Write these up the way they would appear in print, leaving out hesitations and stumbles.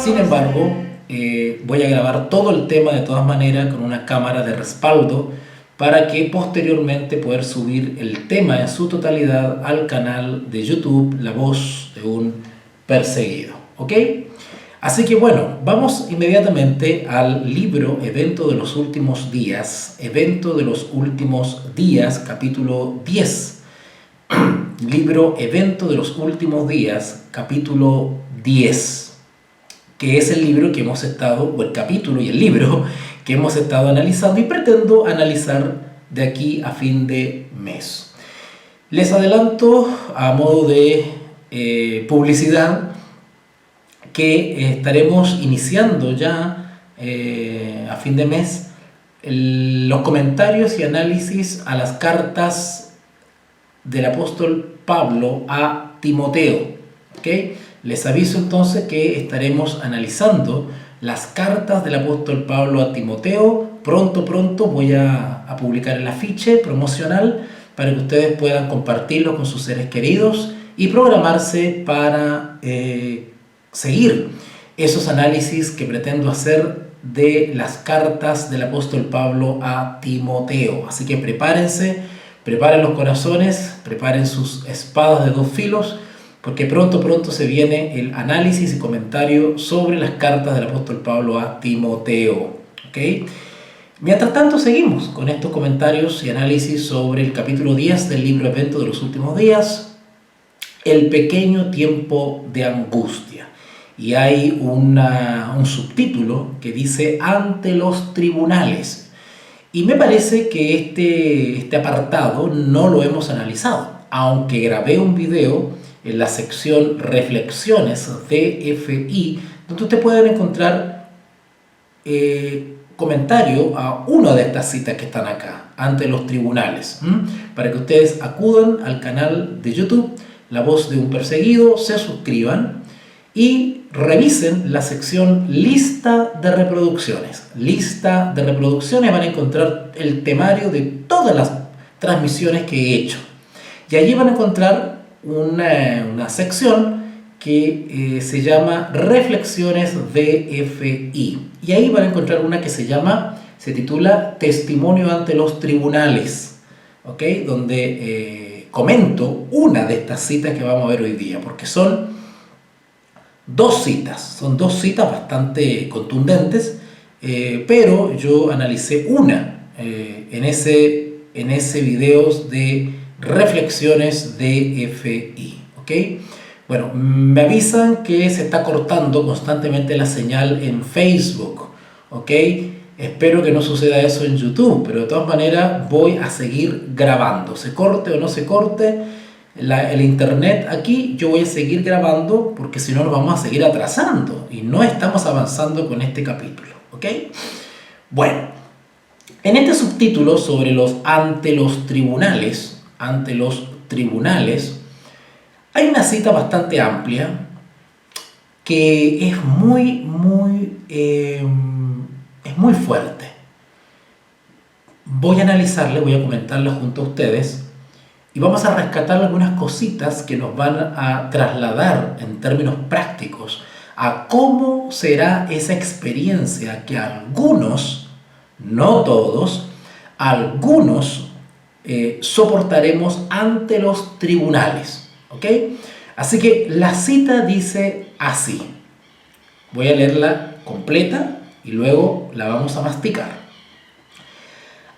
Sin embargo, voy a grabar todo el tema de todas maneras con una cámara de respaldo para que posteriormente poder subir el tema en su totalidad al canal de YouTube La Voz de un Perseguido. ¿Ok? Así que bueno, vamos inmediatamente al libro Evento de los Últimos Días, Evento de los Últimos Días, capítulo 10. Libro Evento de los Últimos Días, capítulo 10, que es el libro que hemos estado, o el capítulo y el libro que hemos estado analizando y pretendo analizar de aquí a fin de mes. Les adelanto a modo de publicidad que estaremos iniciando ya a fin de mes los comentarios y análisis a las cartas del apóstol Pablo a Timoteo. ¿Okay? Les aviso entonces que estaremos analizando las cartas del apóstol Pablo a Timoteo. Pronto voy a publicar el afiche promocional para que ustedes puedan compartirlo con sus seres queridos y programarse para seguir esos análisis que pretendo hacer de las cartas del apóstol Pablo a Timoteo. Así que prepárense, preparen los corazones, preparen sus espadas de 2 filos, porque pronto se viene el análisis y comentario sobre las cartas del apóstol Pablo a Timoteo. ¿Okay? Mientras tanto seguimos con estos comentarios y análisis sobre el capítulo 10 del libro Evento de los Últimos Días, el pequeño tiempo de angustia. Y hay un subtítulo que dice ante los tribunales. Y me parece que este apartado no lo hemos analizado, aunque grabé un video en la sección Reflexiones DFI, donde ustedes pueden encontrar comentario a una de estas citas que están acá, ante los tribunales, para que ustedes acudan al canal de YouTube La Voz de un Perseguido, se suscriban y revisen la sección Lista de Reproducciones. Lista de reproducciones, van a encontrar el temario de todas las transmisiones que he hecho. Y allí van a encontrar una sección que se llama Reflexiones DFI. Y ahí van a encontrar una que se titula Testimonio ante los Tribunales, ¿ok? Donde comento una de estas citas que vamos a ver hoy día, porque son dos citas bastante contundentes, pero yo analicé una en ese video de Reflexiones DFI. ¿Ok? Bueno, me avisan que se está cortando constantemente la señal en Facebook. ¿Ok? Espero que no suceda eso en YouTube, pero de todas maneras voy a seguir grabando. Se corte o no se corte el internet aquí, yo voy a seguir grabando porque si no nos vamos a seguir atrasando y no estamos avanzando con este capítulo. ¿Ok? Bueno, en este subtítulo sobre ante los tribunales, hay una cita bastante amplia que es muy fuerte. Voy a analizarla, voy a comentarla junto a ustedes y vamos a rescatar algunas cositas que nos van a trasladar en términos prácticos a cómo será esa experiencia que algunos, no todos, algunos soportaremos ante los tribunales. ¿Ok? Así que la cita dice así. Voy a leerla completa y luego la vamos a masticar.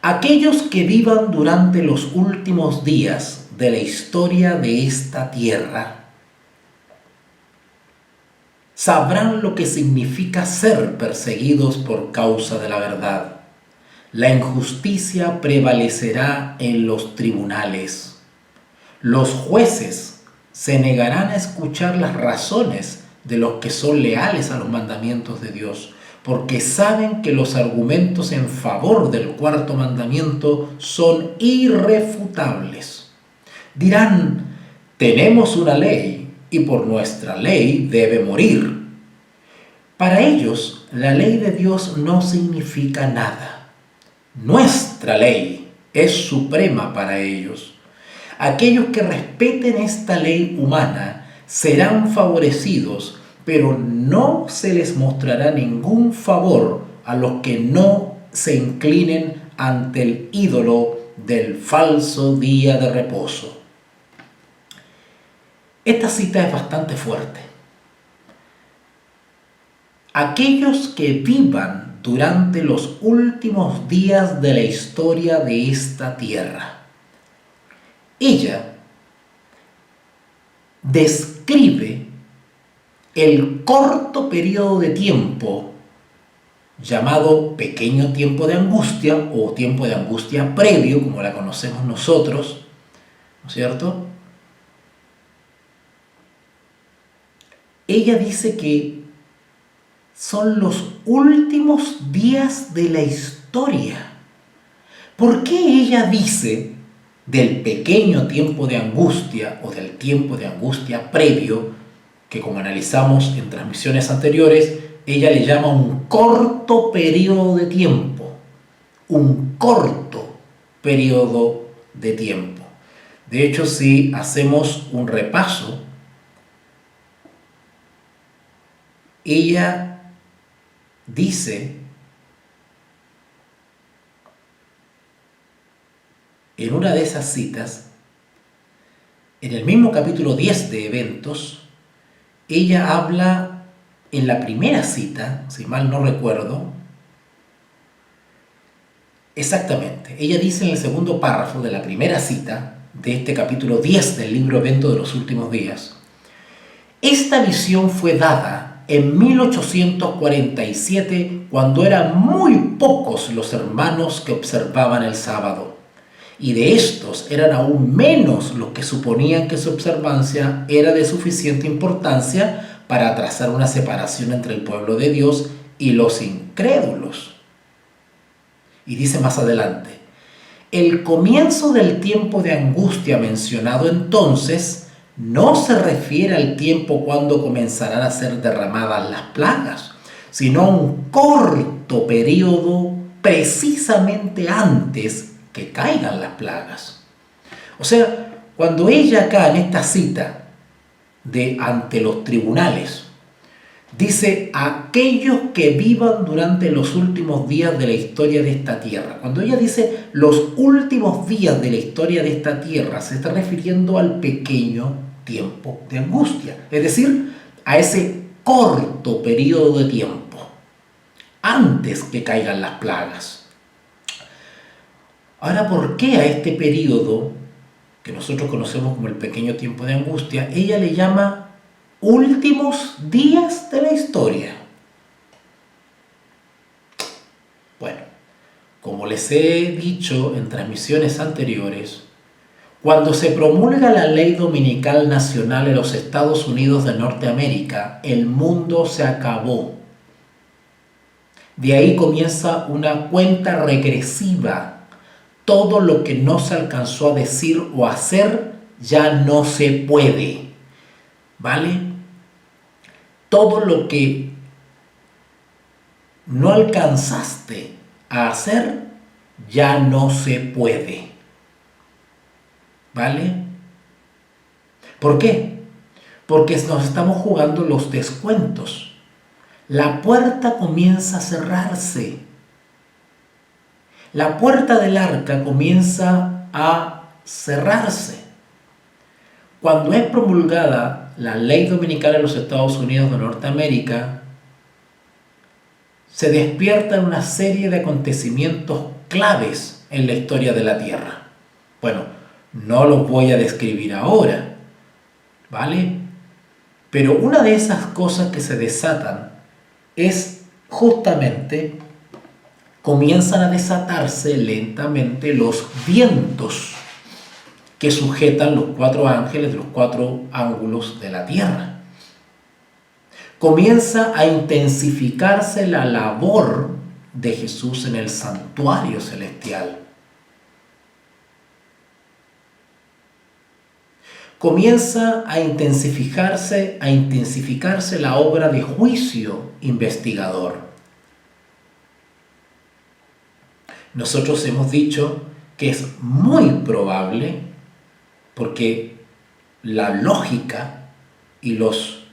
Aquellos que vivan durante los últimos días de la historia de esta tierra sabrán lo que significa ser perseguidos por causa de la verdad. La injusticia prevalecerá en los tribunales. Los jueces se negarán a escuchar las razones de los que son leales a los mandamientos de Dios, porque saben que los argumentos en favor del cuarto mandamiento son irrefutables. Dirán, tenemos una ley y por nuestra ley debe morir. Para ellos, la ley de Dios no significa nada. Nuestra ley es suprema para ellos. Aquellos que respeten esta ley humana serán favorecidos pero no se les mostrará ningún favor a los que no se inclinen ante el ídolo del falso día de reposo. Esta cita es bastante fuerte. Aquellos que vivan durante los últimos días de la historia de esta tierra. Ella describe el corto periodo de tiempo llamado pequeño tiempo de angustia o tiempo de angustia previo, como la conocemos nosotros, ¿no es cierto? Ella dice que son los últimos días de la historia. ¿Por qué ella dice del pequeño tiempo de angustia o del tiempo de angustia previo, que como analizamos en transmisiones anteriores, ella le llama un corto periodo de tiempo? Un corto periodo de tiempo. De hecho, si hacemos un repaso, ella dice en una de esas citas, en el mismo capítulo 10 de Eventos, ella habla en la primera cita, si mal no recuerdo, exactamente, ella dice en el segundo párrafo de la primera cita de este capítulo 10 del libro Evento de los Últimos Días: esta visión fue dada en 1847, cuando eran muy pocos los hermanos que observaban el sábado, y de estos eran aún menos los que suponían que su observancia era de suficiente importancia para trazar una separación entre el pueblo de Dios y los incrédulos. Y dice más adelante: el comienzo del tiempo de angustia mencionado entonces no se refiere al tiempo cuando comenzarán a ser derramadas las plagas, sino a un corto periodo precisamente antes que caigan las plagas. O sea, cuando ella acá en esta cita de ante los tribunales dice aquellos que vivan durante los últimos días de la historia de esta tierra, cuando ella dice los últimos días de la historia de esta tierra, se está refiriendo al pequeño tiempo de angustia, es decir, a ese corto periodo de tiempo antes que caigan las plagas. Ahora, ¿por qué a este periodo que nosotros conocemos como el pequeño tiempo de angustia ella le llama últimos días de la historia? Bueno, como les he dicho en transmisiones anteriores, cuando se promulga la ley dominical nacional en los Estados Unidos de Norteamérica, el mundo se acabó. De ahí comienza una cuenta regresiva. Todo lo que no se alcanzó a decir o hacer ya no se puede. ¿Vale? Todo lo que no alcanzaste a hacer ya no se puede. ¿Vale? ¿Por qué? Porque nos estamos jugando los descuentos. La puerta comienza a cerrarse. La puerta del arca comienza a cerrarse. Cuando es promulgada la ley dominical en los Estados Unidos de Norteamérica, se despierta una serie de acontecimientos claves en la historia de la Tierra. Bueno, no los voy a describir ahora, ¿vale? Pero una de esas cosas que se desatan es justamente, comienzan a desatarse lentamente los vientos que sujetan los 4 ángeles de los 4 ángulos de la tierra. Comienza a intensificarse la labor de Jesús en el santuario celestial. Comienza a intensificarse la obra de juicio investigador. Nosotros hemos dicho que es muy probable, porque la lógica y los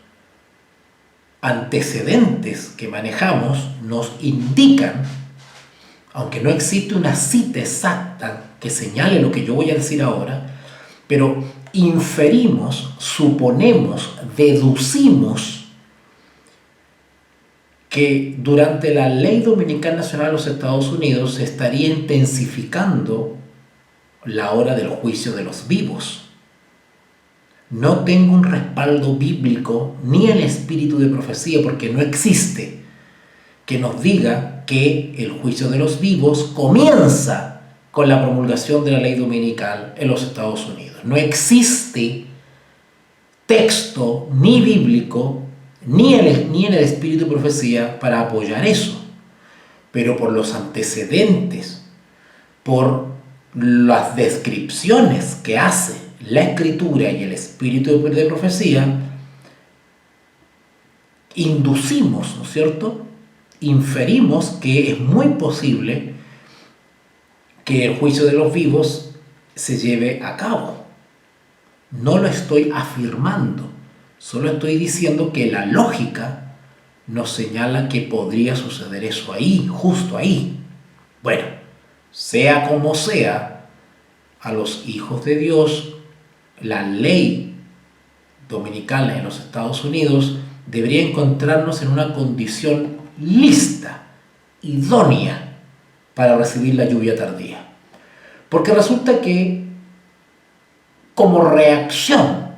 antecedentes que manejamos nos indican, aunque no existe una cita exacta que señale lo que yo voy a decir ahora, pero inferimos, suponemos, deducimos que durante la Ley Dominical Nacional de los Estados Unidos se estaría intensificando la hora del juicio de los vivos. No tengo un respaldo bíblico ni el espíritu de profecía, porque no existe, que nos diga que el juicio de los vivos comienza con la promulgación de la ley dominical en los Estados Unidos. No existe texto ni bíblico ni en el espíritu de profecía para apoyar eso. Pero por los antecedentes, por las descripciones que hace la escritura y el espíritu de profecía, inducimos, ¿no es cierto?, inferimos que es muy posible que el juicio de los vivos se lleve a cabo. No lo estoy afirmando, solo estoy diciendo que la lógica nos señala que podría suceder eso ahí, justo ahí. Bueno, sea como sea, a los hijos de Dios, la ley dominical en los Estados Unidos debería encontrarnos en una condición lista, idónea para recibir la lluvia tardía. Porque resulta que, como reacción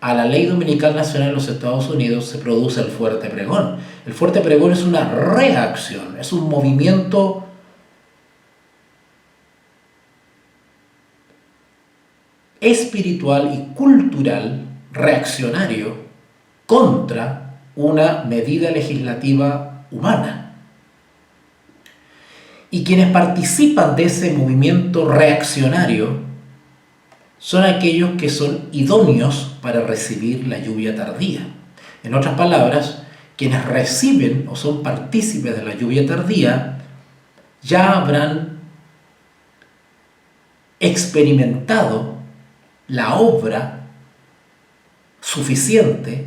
a la ley dominical nacional de los Estados Unidos, se produce el fuerte pregón. El fuerte pregón es una reacción, es un movimiento espiritual y cultural reaccionario contra una medida legislativa humana. Y quienes participan de ese movimiento reaccionario son aquellos que son idóneos para recibir la lluvia tardía. En otras palabras, quienes reciben o son partícipes de la lluvia tardía ya habrán experimentado la obra suficiente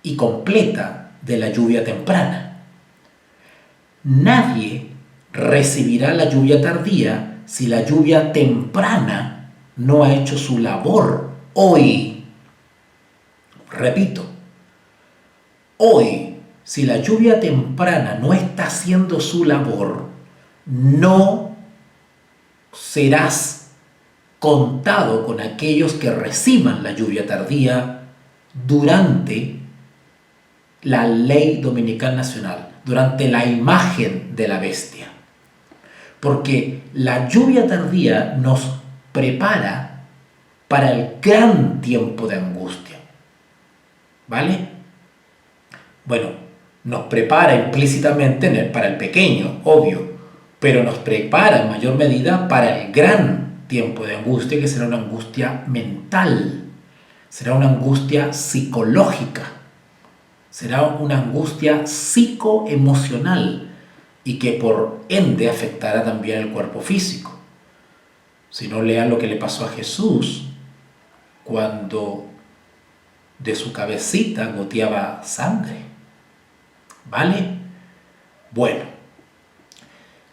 y completa de la lluvia temprana. Nadie recibirá la lluvia tardía si la lluvia temprana no ha hecho su labor hoy. Repito, hoy, si la lluvia temprana no está haciendo su labor, no serás contado con aquellos que reciban la lluvia tardía durante la ley dominical nacional, durante la imagen de la bestia. Porque la lluvia tardía nos prepara para el gran tiempo de angustia. ¿Vale? Bueno, nos prepara implícitamente para el pequeño, obvio, pero nos prepara en mayor medida para el gran tiempo de angustia, que será una angustia mental, será una angustia psicológica, será una angustia psicoemocional y que por ende afectará también el cuerpo físico. Si no, lean lo que le pasó a Jesús cuando de su cabecita goteaba sangre. ¿Vale? Bueno,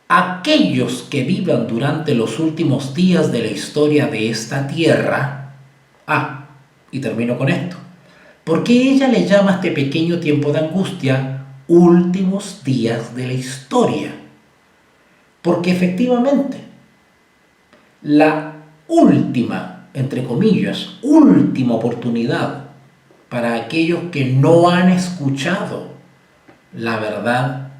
aquellos que vivan durante los últimos días de la historia de esta tierra, y termino con esto, ¿por qué ella le llama a este pequeño tiempo de angustia últimos días de la historia? Porque efectivamente, la última, entre comillas, última oportunidad para aquellos que no han escuchado la verdad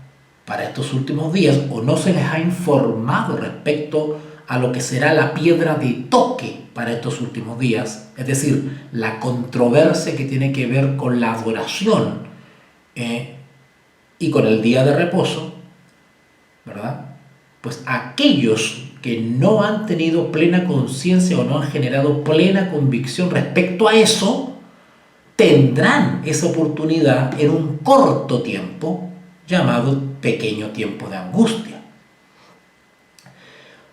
para estos últimos días o no se les ha informado respecto a lo que será la piedra de toque para estos últimos días, es decir, la controversia que tiene que ver con la adoración y con el día de reposo, ¿verdad? Pues aquellos que no han tenido plena conciencia o no han generado plena convicción respecto a eso, tendrán esa oportunidad en un corto tiempo llamado pequeño tiempo de angustia.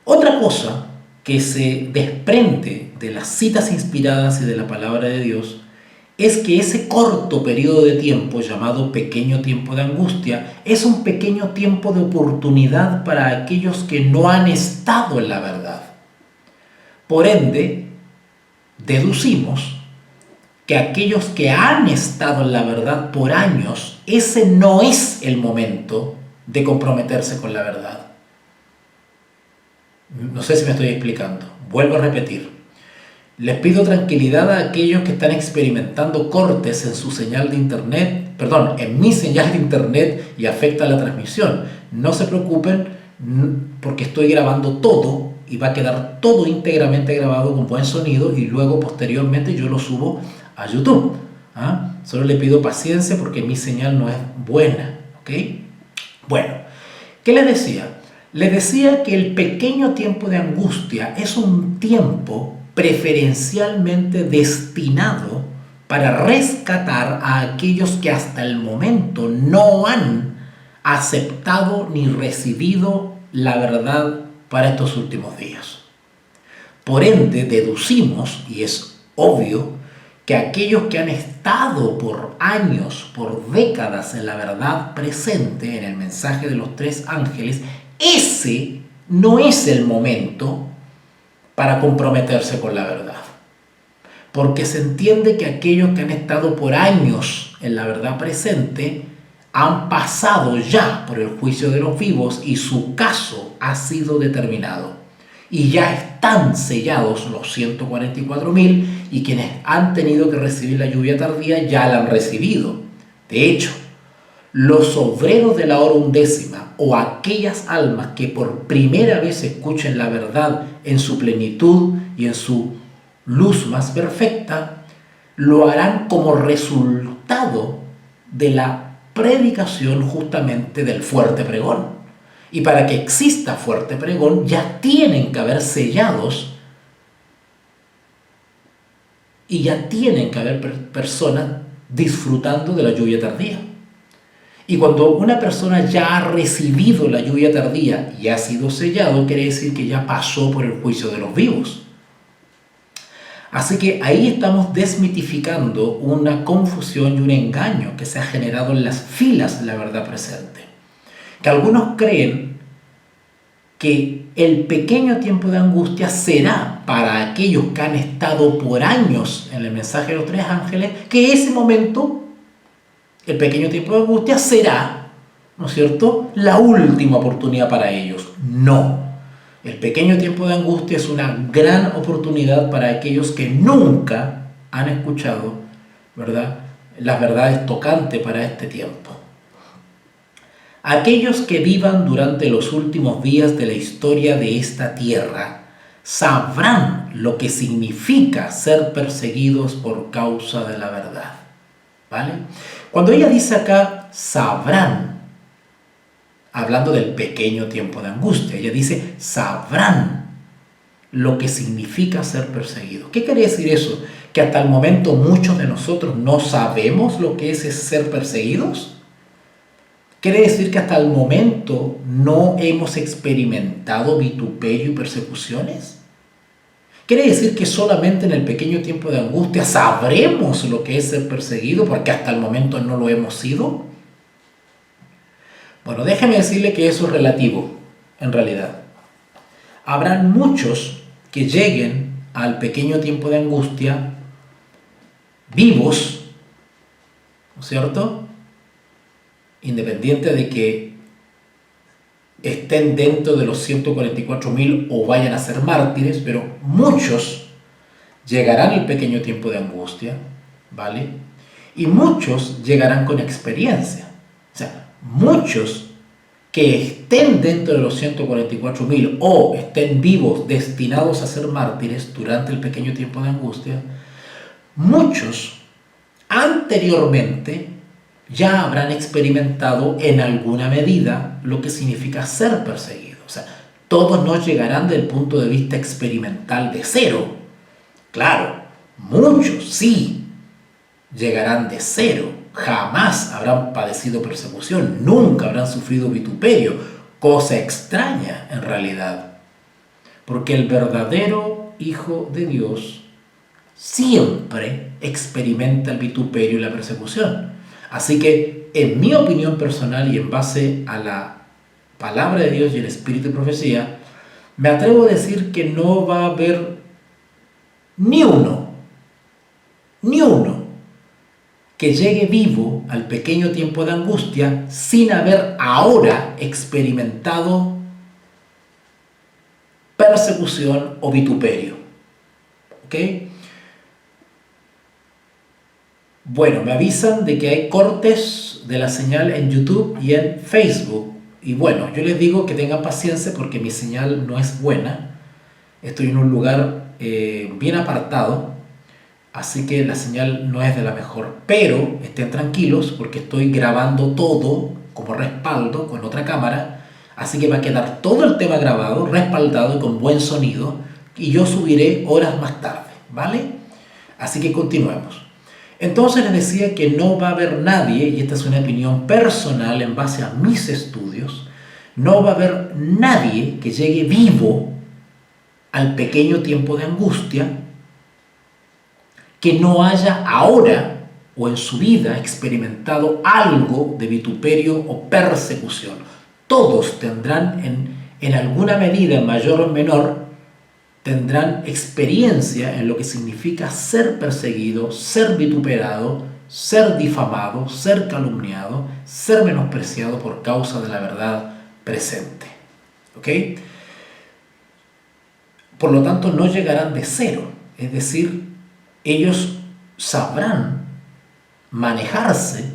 Otra cosa que se desprende de las citas inspiradas y de la palabra de Dios es que ese corto periodo de tiempo, llamado pequeño tiempo de angustia, es un pequeño tiempo de oportunidad para aquellos que no han estado en la verdad. Por ende, deducimos que aquellos que han estado en la verdad por años, ese no es el momento de comprometerse con la verdad. No sé si me estoy explicando. Vuelvo a repetir. Les pido tranquilidad a aquellos que están experimentando cortes en su señal de internet, perdón, en mi señal de internet y afecta la transmisión. No se preocupen porque estoy grabando todo y va a quedar todo íntegramente grabado con buen sonido y luego posteriormente yo lo subo a YouTube. Solo le pido paciencia porque mi señal no es buena, ¿ok? Bueno, ¿qué les decía? Les decía que el pequeño tiempo de angustia es un tiempo preferencialmente destinado para rescatar a aquellos que hasta el momento no han aceptado ni recibido la verdad para estos últimos días. Por ende, deducimos, y es obvio, que aquellos que han estado por años, por décadas en la verdad presente, en el mensaje de los tres ángeles, ese no es el momento para comprometerse con la verdad. Porque se entiende que aquellos que han estado por años en la verdad presente han pasado ya por el juicio de los vivos y su caso ha sido determinado. Y ya están sellados los 144.000 y quienes han tenido que recibir la lluvia tardía ya la han recibido. De hecho, los obreros de la hora undécima o aquellas almas que por primera vez escuchen la verdad en su plenitud y en su luz más perfecta, lo harán como resultado de la predicación justamente del fuerte pregón. Y para que exista fuerte pregón ya tienen que haber sellados y ya tienen que haber personas disfrutando de la lluvia tardía. Y cuando una persona ya ha recibido la lluvia tardía y ha sido sellado, quiere decir que ya pasó por el juicio de los vivos. Así que ahí estamos desmitificando una confusión y un engaño que se ha generado en las filas de la verdad presente. Que algunos creen que el pequeño tiempo de angustia será para aquellos que han estado por años en el mensaje de los tres ángeles, que ese momento, el pequeño tiempo de angustia, será, ¿no es cierto?, la última oportunidad para ellos. No. El pequeño tiempo de angustia es una gran oportunidad para aquellos que nunca han escuchado, ¿verdad?, las verdades tocantes para este tiempo. Aquellos que vivan durante los últimos días de la historia de esta tierra sabrán lo que significa ser perseguidos por causa de la verdad. ¿Vale? Cuando ella dice acá, sabrán, hablando del pequeño tiempo de angustia, ella dice, sabrán lo que significa ser perseguidos. ¿Qué quiere decir eso? ¿Que hasta el momento muchos de nosotros no sabemos lo que es ser perseguidos? ¿Quiere decir que hasta el momento no hemos experimentado vituperio y persecuciones? ¿Quiere decir que solamente en el pequeño tiempo de angustia sabremos lo que es ser perseguido porque hasta el momento no lo hemos sido? Bueno, déjeme decirle que eso es relativo, en realidad. Habrán muchos que lleguen al pequeño tiempo de angustia vivos, ¿no es cierto?, independiente de que estén dentro de los 144.000 o vayan a ser mártires, pero muchos llegarán al pequeño tiempo de angustia, ¿vale? Y muchos llegarán con experiencia. O sea, muchos que estén dentro de los 144.000 o estén vivos destinados a ser mártires durante el pequeño tiempo de angustia, muchos anteriormente ya habrán experimentado en alguna medida lo que significa ser perseguido. O sea, todos no llegarán del punto de vista experimental de cero. Claro, muchos sí llegarán de cero. Jamás habrán padecido persecución, nunca habrán sufrido vituperio, cosa extraña en realidad. Porque el verdadero Hijo de Dios siempre experimenta el vituperio y la persecución. Así que, en mi opinión personal y en base a la palabra de Dios y el espíritu de profecía, me atrevo a decir que no va a haber ni uno que llegue vivo al pequeño tiempo de angustia sin haber ahora experimentado persecución o vituperio. ¿Ok? Bueno, me avisan de que hay cortes de la señal en YouTube y en Facebook. Y bueno, yo les digo que tengan paciencia porque mi señal no es buena. Estoy en un lugar bien apartado, así que la señal no es de la mejor. Pero estén tranquilos porque estoy grabando todo como respaldo con otra cámara. Así que va a quedar todo el tema grabado, respaldado y con buen sonido. Y yo subiré horas más tarde, ¿vale? Así que continuemos. Entonces les decía que no va a haber nadie, y esta es una opinión personal en base a mis estudios, no va a haber nadie que llegue vivo al pequeño tiempo de angustia que no haya ahora o en su vida experimentado algo de vituperio o persecución. Todos tendrán en alguna medida, en mayor o menor, tendrán experiencia en lo que significa ser perseguido, ser vituperado, ser difamado, ser calumniado, ser menospreciado por causa de la verdad presente. ¿Ok? Por lo tanto, no llegarán de cero, es decir, ellos sabrán manejarse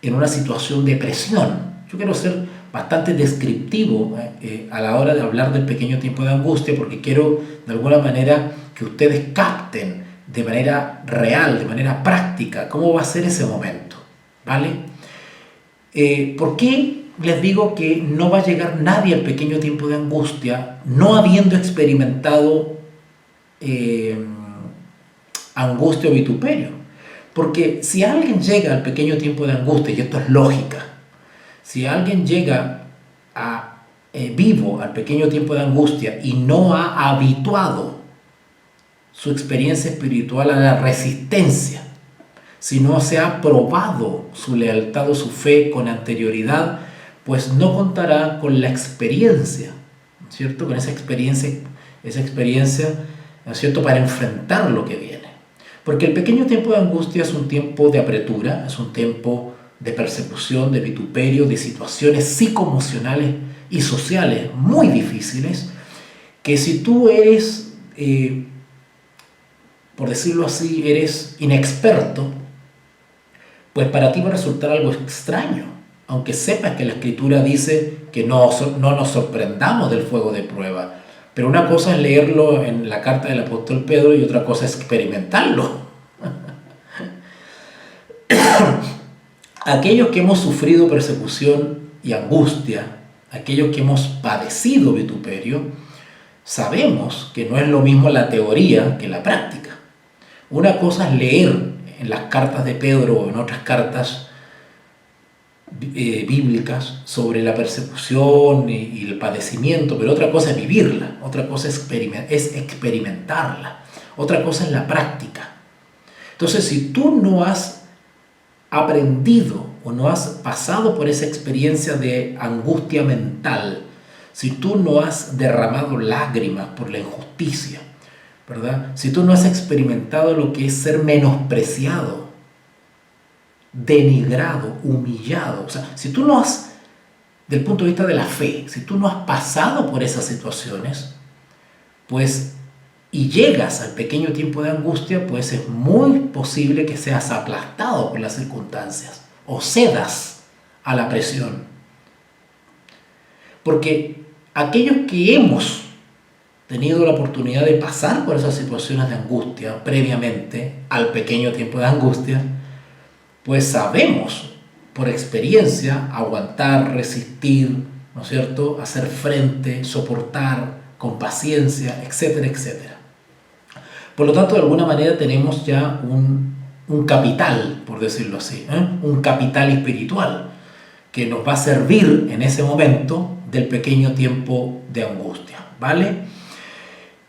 en una situación de presión. Yo quiero ser bastante descriptivo a la hora de hablar del pequeño tiempo de angustia porque quiero de alguna manera que ustedes capten de manera real, de manera práctica, cómo va a ser ese momento, ¿vale? ¿Por qué les digo que no va a llegar nadie al pequeño tiempo de angustia no habiendo experimentado angustia o vituperio? Porque si alguien llega al pequeño tiempo de angustia, y esto es lógica, si alguien llega vivo al pequeño tiempo de angustia y no ha habituado su experiencia espiritual a la resistencia, si no se ha probado su lealtad o su fe con anterioridad, pues no contará con la experiencia, ¿cierto? Con esa experiencia, ¿no es cierto?, para enfrentar lo que viene. Porque el pequeño tiempo de angustia es un tiempo de apretura, es un tiempo de persecución, de vituperio, de situaciones psicoemocionales y sociales muy difíciles, que si tú eres, por decirlo así, eres inexperto, pues para ti va a resultar algo extraño, aunque sepas que la Escritura dice que no nos sorprendamos del fuego de prueba. Pero una cosa es leerlo en la carta del apóstol Pedro y otra cosa es experimentarlo. Aquellos que hemos sufrido persecución y angustia, aquellos que hemos padecido vituperio, sabemos que no es lo mismo la teoría que la práctica. Una cosa es leer en las cartas de Pedro o en otras cartas bíblicas sobre la persecución y el padecimiento, pero otra cosa es vivirla, otra cosa es experimentarla, otra cosa es la práctica. Entonces, si tú no has aprendido o no has pasado por esa experiencia de angustia mental, si tú no has derramado lágrimas por la injusticia, ¿verdad? Si tú no has experimentado lo que es ser menospreciado, denigrado, humillado, o sea, si tú no has, del punto de vista de la fe, si tú no has pasado por esas situaciones, pues, y llegas al pequeño tiempo de angustia, pues es muy posible que seas aplastado por las circunstancias o cedas a la presión. Porque aquellos que hemos tenido la oportunidad de pasar por esas situaciones de angustia previamente al pequeño tiempo de angustia, pues sabemos por experiencia aguantar, resistir, ¿no es cierto?, hacer frente, soportar con paciencia, etcétera, etcétera. Por lo tanto, de alguna manera tenemos ya un capital, por decirlo así, un capital espiritual que nos va a servir en ese momento del pequeño tiempo de angustia, ¿vale?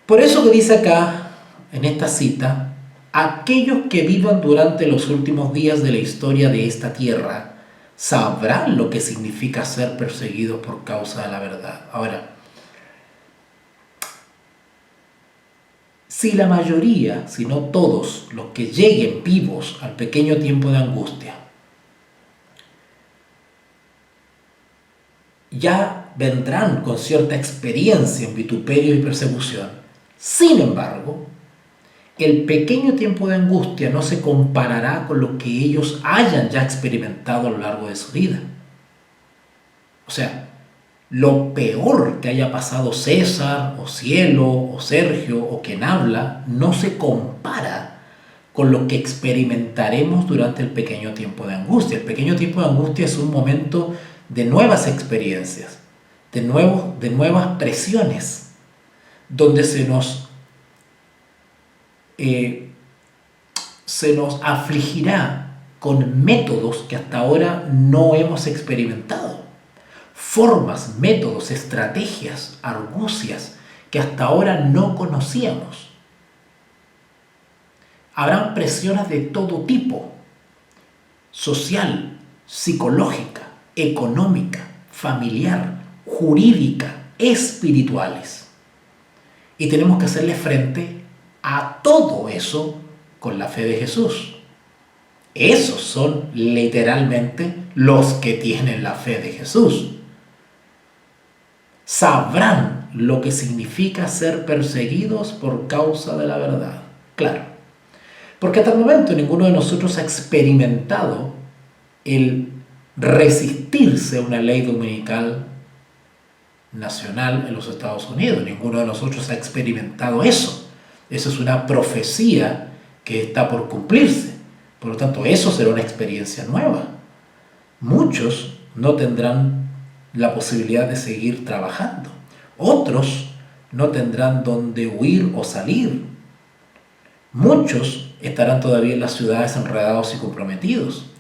Por eso que dice acá, en esta cita, aquellos que vivan durante los últimos días de la historia de esta tierra sabrán lo que significa ser perseguidos por causa de la verdad. Ahora, si la mayoría, si no todos, los que lleguen vivos al pequeño tiempo de angustia, ya vendrán con cierta experiencia en vituperio y persecución, sin embargo, el pequeño tiempo de angustia no se comparará con lo que ellos hayan ya experimentado a lo largo de su vida. O sea, lo peor que haya pasado César, o Cielo, o Sergio, o quien habla, no se compara con lo que experimentaremos durante el pequeño tiempo de angustia. El pequeño tiempo de angustia es un momento de nuevas experiencias, de nuevas presiones, donde se nos afligirá con métodos que hasta ahora no hemos experimentado, formas, métodos, estrategias, argucias que hasta ahora no conocíamos. Habrán presiones de todo tipo: social, psicológica, económica, familiar, jurídica, espirituales. Y tenemos que hacerle frente a todo eso con la fe de Jesús. Esos son literalmente los que tienen la fe de Jesús. Sabrán lo que significa ser perseguidos por causa de la verdad. Claro, porque hasta el momento ninguno de nosotros ha experimentado el resistirse a una ley dominical nacional en los Estados Unidos. Ninguno de nosotros ha experimentado eso. Eso es una profecía que está por cumplirse. Por lo tanto, eso será una experiencia nueva. Muchos no tendrán la posibilidad de seguir trabajando. Otros no tendrán dónde huir o salir. Muchos estarán todavía en las ciudades enredados y comprometidos.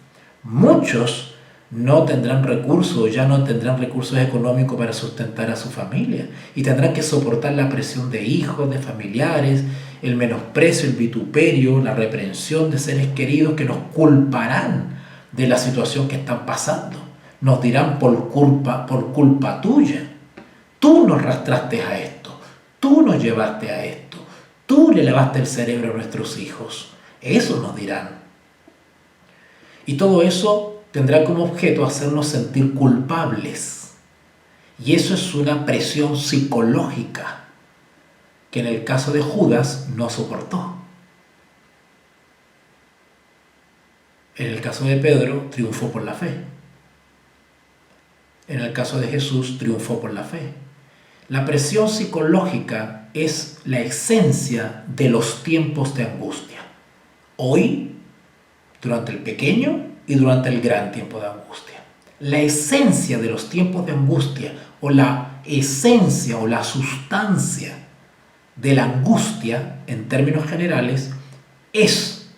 Muchos no tendrán recursos, ya no tendrán recursos económicos para sustentar a su familia y tendrán que soportar la presión de hijos, de familiares, el menosprecio, el vituperio, la reprensión de seres queridos que nos culparán de la situación que están pasando. Nos dirán por culpa tuya. Tú nos arrastraste a esto, tú nos llevaste a esto, tú le lavaste el cerebro a nuestros hijos. Eso nos dirán. Y todo eso tendrá como objeto hacernos sentir culpables. Y eso es una presión psicológica que en el caso de Judas no soportó. En el caso de Pedro triunfó por la fe. En el caso de Jesús triunfó por la fe. La presión psicológica es la esencia de los tiempos de angustia. Hoy, durante el pequeño y durante el gran tiempo de angustia. La esencia de los tiempos de angustia, o la esencia o la sustancia de la angustia, en términos generales, es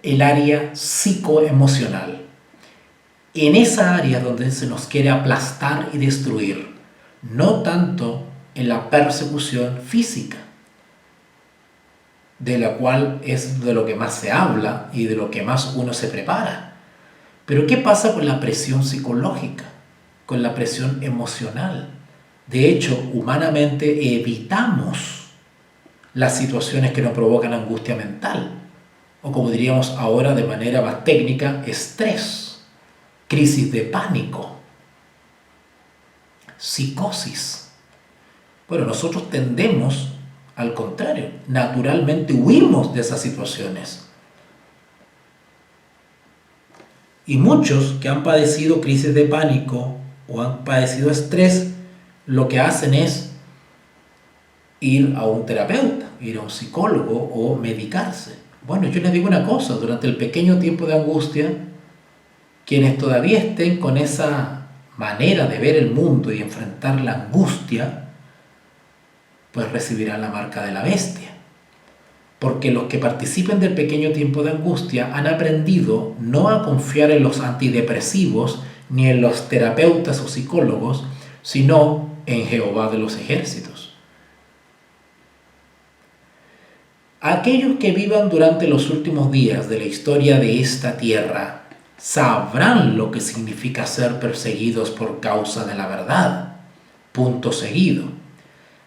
el área psicoemocional. En esa área donde se nos quiere aplastar y destruir, no tanto en la persecución física, de la cual es de lo que más se habla y de lo que más uno se prepara. Pero ¿qué pasa con la presión psicológica? Con la presión emocional. De hecho, humanamente evitamos las situaciones que nos provocan angustia mental, o como diríamos ahora de manera más técnica, estrés, crisis de pánico, psicosis. Bueno, nosotros tendemos al contrario, naturalmente huimos de esas situaciones. Y muchos que han padecido crisis de pánico o han padecido estrés, lo que hacen es ir a un terapeuta, ir a un psicólogo o medicarse. Bueno, yo les digo una cosa: durante el pequeño tiempo de angustia, quienes todavía estén con esa manera de ver el mundo y enfrentar la angustia, pues recibirán la marca de la bestia. Porque los que participen del pequeño tiempo de angustia han aprendido no a confiar en los antidepresivos ni en los terapeutas o psicólogos, sino en Jehová de los ejércitos. Aquellos que vivan durante los últimos días de la historia de esta tierra sabrán lo que significa ser perseguidos por causa de la verdad. Punto seguido.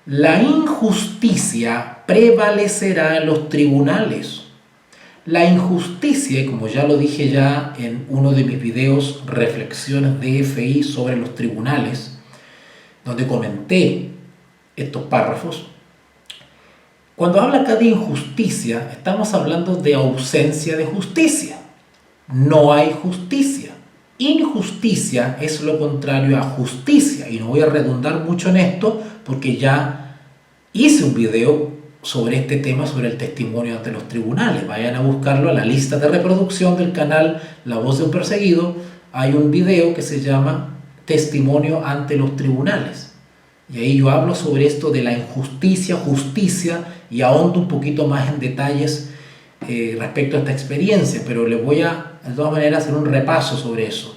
La injusticia prevalecerá en los tribunales. La injusticia, como ya lo dije ya en uno de mis videos, Reflexiones de FI sobre los tribunales, donde comenté estos párrafos. Cuando habla acá de injusticia, estamos hablando de ausencia de justicia. No hay justicia. Injusticia es lo contrario a justicia. Y no voy a redundar mucho en esto porque ya hice un video sobre este tema, sobre el testimonio ante los tribunales. Vayan a buscarlo a la lista de reproducción del canal La Voz de un Perseguido. Hay un video que se llama Testimonio ante los tribunales. Y ahí yo hablo sobre esto de la injusticia, justicia, y ahondo un poquito más en detalles respecto a esta experiencia, pero les voy a, de todas maneras, hacer un repaso sobre eso.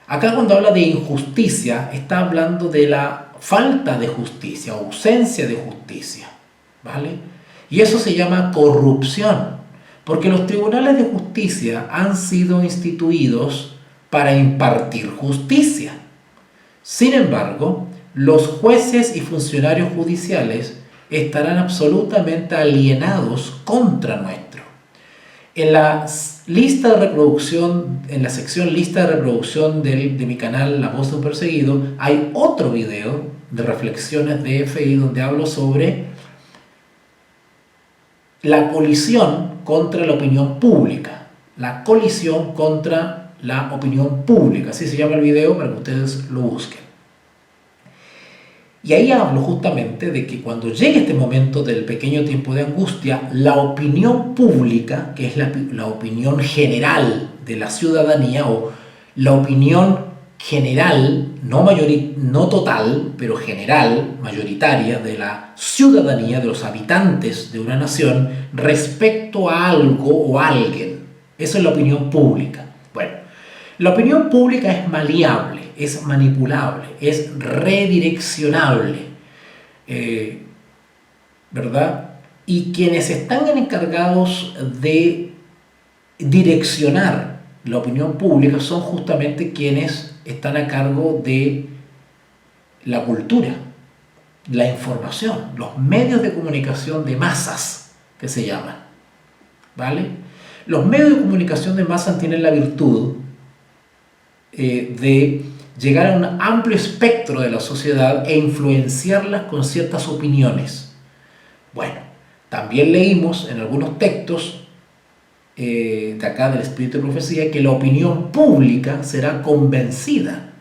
Acá cuando habla de injusticia, está hablando de la falta de justicia, ausencia de justicia, ¿vale? Y eso se llama corrupción, porque los tribunales de justicia han sido instituidos para impartir justicia. Sin embargo, los jueces y funcionarios judiciales estarán absolutamente alienados contra nuestro. En la lista de reproducción, en la sección lista de reproducción de mi canal La Voz de un Perseguido, hay otro video de reflexiones de FI donde hablo sobre la colisión contra la opinión pública. La colisión contra la opinión pública, así se llama el video para que ustedes lo busquen. Y ahí hablo justamente de que cuando llegue este momento del pequeño tiempo de angustia, la opinión pública, que es la opinión general de la ciudadanía, o la opinión general, no total, pero general, mayoritaria, de la ciudadanía, de los habitantes de una nación, respecto a algo o a alguien. Eso es la opinión pública. Bueno, la opinión pública es maleable, es manipulable, es redireccionable, ¿verdad? Y quienes están encargados de direccionar la opinión pública son justamente quienes están a cargo de la cultura, la información, los medios de comunicación de masas, que se llaman, ¿vale? Los medios de comunicación de masas tienen la virtud de llegar a un amplio espectro de la sociedad e influenciarlas con ciertas opiniones. Bueno, también leímos en algunos textos de acá del Espíritu de Profecía que la opinión pública será convencida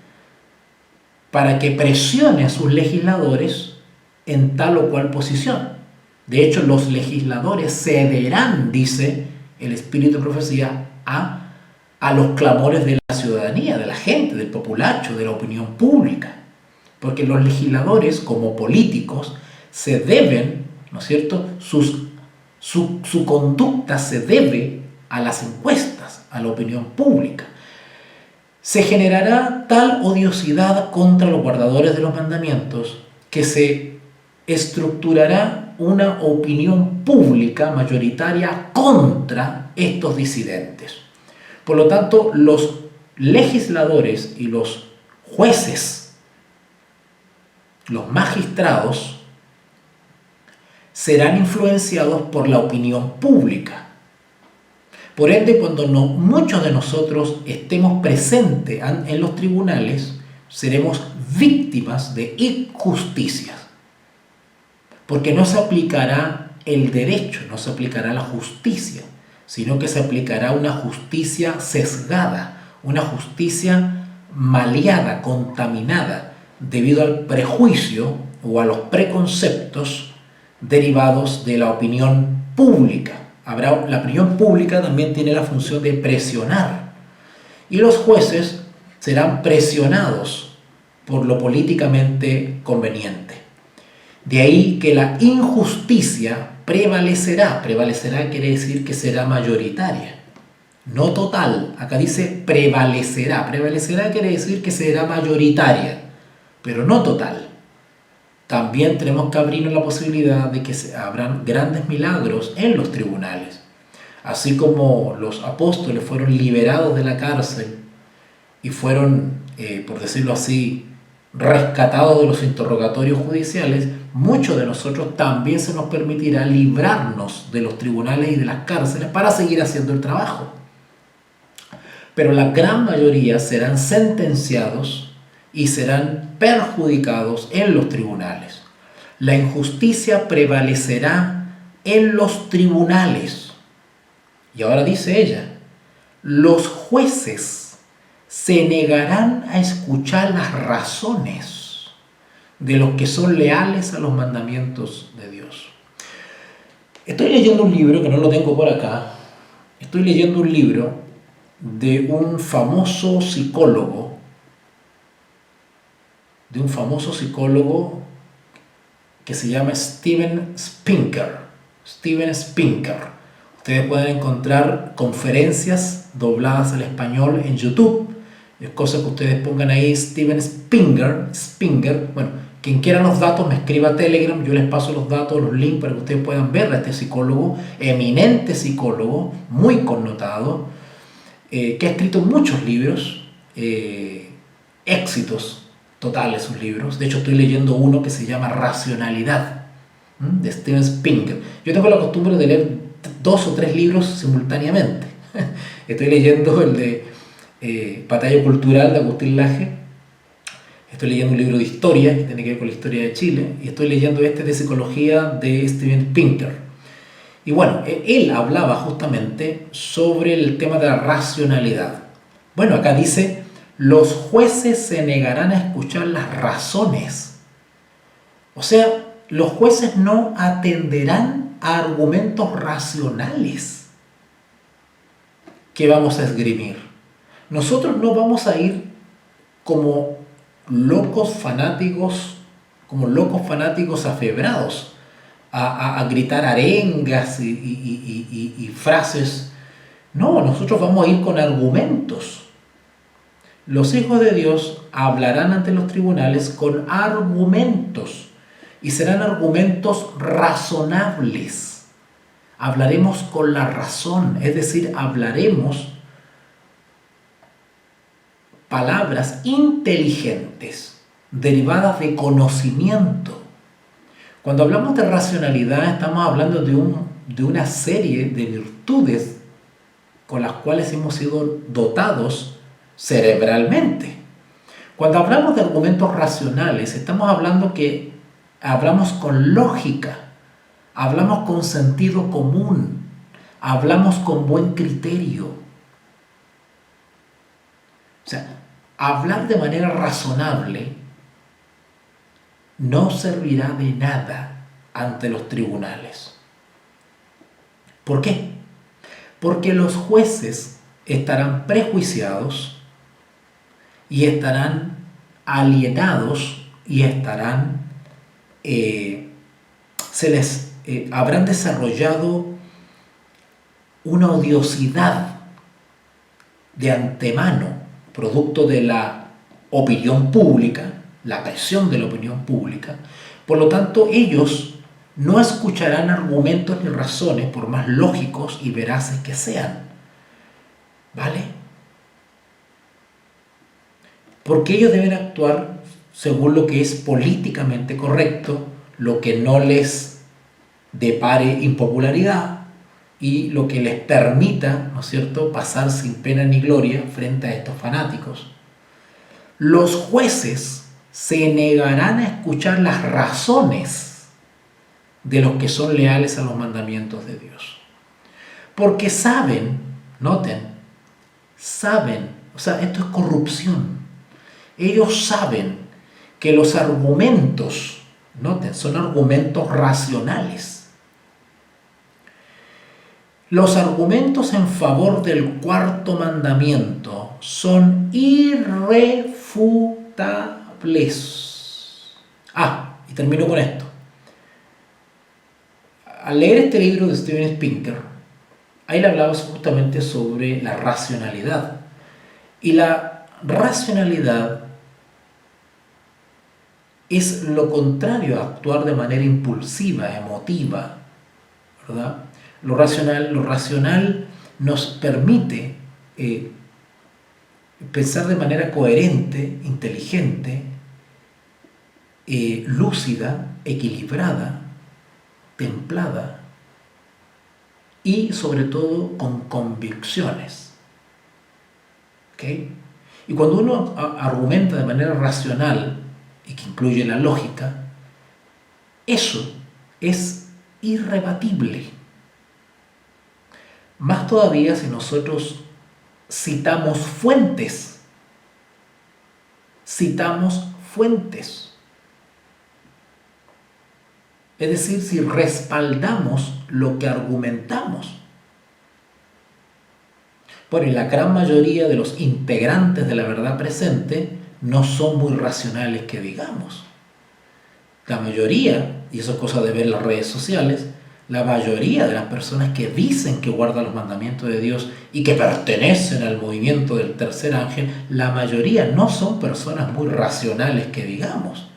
para que presione a sus legisladores en tal o cual posición. De hecho, los legisladores cederán, dice el Espíritu de Profecía, a los clamores de la ciudadanía, de la gente, del populacho, de la opinión pública. Porque los legisladores, como políticos, se deben, ¿no es cierto?, su conducta se debe a las encuestas, a la opinión pública. Se generará tal odiosidad contra los guardadores de los mandamientos que se estructurará una opinión pública mayoritaria contra estos disidentes. Por lo tanto, los legisladores y los jueces, los magistrados, serán influenciados por la opinión pública. Por ende, cuando muchos de nosotros estemos presentes en los tribunales, seremos víctimas de injusticias, porque no se aplicará el derecho, no se aplicará la justicia, sino que se aplicará una justicia sesgada, una justicia maleada, contaminada, debido al prejuicio o a los preconceptos derivados de la opinión pública. La opinión pública también tiene la función de presionar, y los jueces serán presionados por lo políticamente conveniente. De ahí que la injusticia prevalecerá. Prevalecerá quiere decir que será mayoritaria, no total. Acá dice prevalecerá. Prevalecerá quiere decir que será mayoritaria, pero no total. también tenemos que abrirnos la posibilidad de que habrán grandes milagros en los tribunales. Así como los apóstoles fueron liberados de la cárcel y fueron, por decirlo así, rescatados de los interrogatorios judiciales, muchos de nosotros también se nos permitirá librarnos de los tribunales y de las cárceles para seguir haciendo el trabajo. Pero la gran mayoría serán sentenciados y serán perjudicados en los tribunales. La injusticia prevalecerá en los tribunales. Y ahora dice ella, los jueces se negarán a escuchar las razones de los que son leales a los mandamientos de Dios. Estoy leyendo un libro, que no lo tengo por acá, estoy leyendo un libro de un famoso psicólogo, que se llama Steven Pinker. Ustedes pueden encontrar conferencias dobladas al español en YouTube. Es cosa que ustedes pongan ahí Steven Spinger. Bueno, quien quiera los datos me escriba a Telegram, yo les paso los datos, los links para que ustedes puedan ver a este psicólogo, eminente psicólogo, muy connotado, que ha escrito muchos libros, éxitos totales sus libros. De hecho, estoy leyendo uno que se llama Racionalidad, de Steven Pinker. Yo tengo la costumbre de leer 2 o 3 libros simultáneamente. Estoy leyendo el de Batalla Cultural de Agustín Laje. Estoy leyendo un libro de historia que tiene que ver con la historia de Chile. Y estoy leyendo este de psicología de Steven Pinker. Y bueno, él hablaba justamente sobre el tema de la racionalidad. Bueno, acá dice, los jueces se negarán a escuchar las razones. O sea, los jueces no atenderán a argumentos racionales que vamos a esgrimir. Nosotros no vamos a ir como locos fanáticos afebrados a gritar arengas y frases. No, nosotros vamos a ir con argumentos. Los hijos de Dios hablarán ante los tribunales con argumentos y serán argumentos razonables. Hablaremos con la razón, es decir, hablaremos palabras inteligentes, derivadas de conocimiento. Cuando hablamos de racionalidad, estamos hablando de una serie de virtudes con las cuales hemos sido dotados cerebralmente. Cuando hablamos de argumentos racionales, estamos hablando que hablamos con lógica, hablamos con sentido común, hablamos con buen criterio. O sea, hablar de manera razonable no servirá de nada ante los tribunales. ¿Por qué? Porque los jueces estarán prejuiciados y estarán alienados y habrán desarrollado una odiosidad de antemano, producto de la opinión pública, la presión de la opinión pública. Por lo tanto, ellos no escucharán argumentos ni razones, por más lógicos y veraces que sean. ¿Vale? Porque ellos deben actuar según lo que es políticamente correcto, lo que no les depare impopularidad y lo que les permita, ¿no es cierto?, pasar sin pena ni gloria frente a estos fanáticos. Los jueces se negarán a escuchar las razones de los que son leales a los mandamientos de Dios. Porque saben, o sea, esto es corrupción. Ellos saben que los argumentos, son argumentos racionales. Los argumentos en favor del cuarto mandamiento son irrefutables. Y termino con esto. Al leer este libro de Steven Pinker, ahí le hablaba justamente sobre la racionalidad. Y la racionalidad es lo contrario a actuar de manera impulsiva, emotiva, ¿verdad? Lo racional nos permite pensar de manera coherente, inteligente, lúcida, equilibrada, templada y sobre todo con convicciones. ¿Ok? Y cuando uno argumenta de manera racional y que incluye la lógica, eso es irrebatible. Más todavía si nosotros citamos fuentes. Es decir, si respaldamos lo que argumentamos. Bueno, y la gran mayoría de los integrantes de la verdad presente no son muy racionales que digamos. La mayoría, y eso es cosa de ver las redes sociales, la mayoría de las personas que dicen que guardan los mandamientos de Dios y que pertenecen al movimiento del tercer ángel, la mayoría no son personas muy racionales que digamos.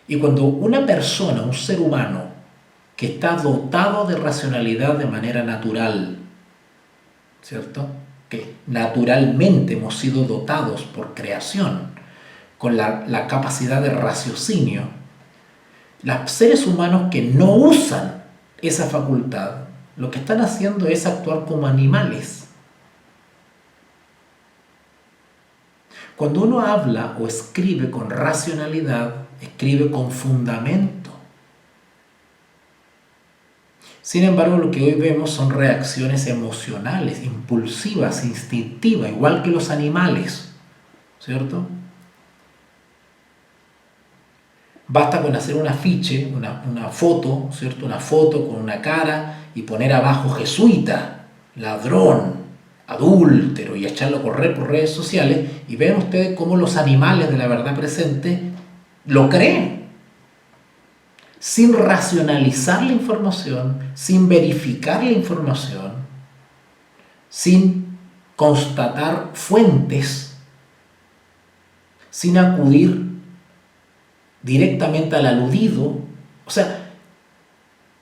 Y cuando una persona, un ser humano, que está dotado de racionalidad de manera natural, ¿cierto? Que naturalmente hemos sido dotados por creación con la capacidad de raciocinio, los seres humanos que no usan esa facultad, lo que están haciendo es actuar como animales. Cuando uno habla o escribe con racionalidad, escribe con fundamento. Sin embargo, lo que hoy vemos son reacciones emocionales, impulsivas, instintivas, igual que los animales, ¿cierto? Basta con hacer un afiche, una foto, ¿cierto? Una foto con una cara y poner abajo jesuita, ladrón, adúltero y echarlo a correr por redes sociales y ven ustedes cómo los animales de la verdad presente lo creen. Sin racionalizar la información, sin verificar la información, sin constatar fuentes, sin acudir directamente al aludido, o sea,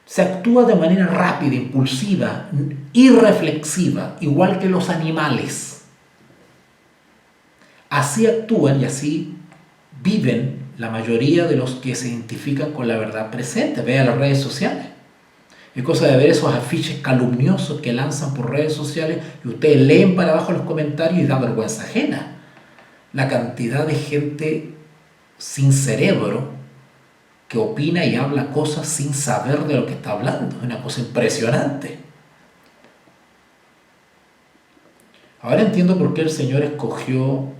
se actúa de manera rápida, impulsiva, irreflexiva, igual que los animales. Así actúan y así viven la mayoría de los que se identifican con la verdad presente. Vean las redes sociales. Es cosa de ver esos afiches calumniosos que lanzan por redes sociales y ustedes leen para abajo los comentarios y da vergüenza ajena. La cantidad de gente sin cerebro que opina y habla cosas sin saber de lo que está hablando. Es una cosa impresionante. Ahora entiendo por qué el Señor escogió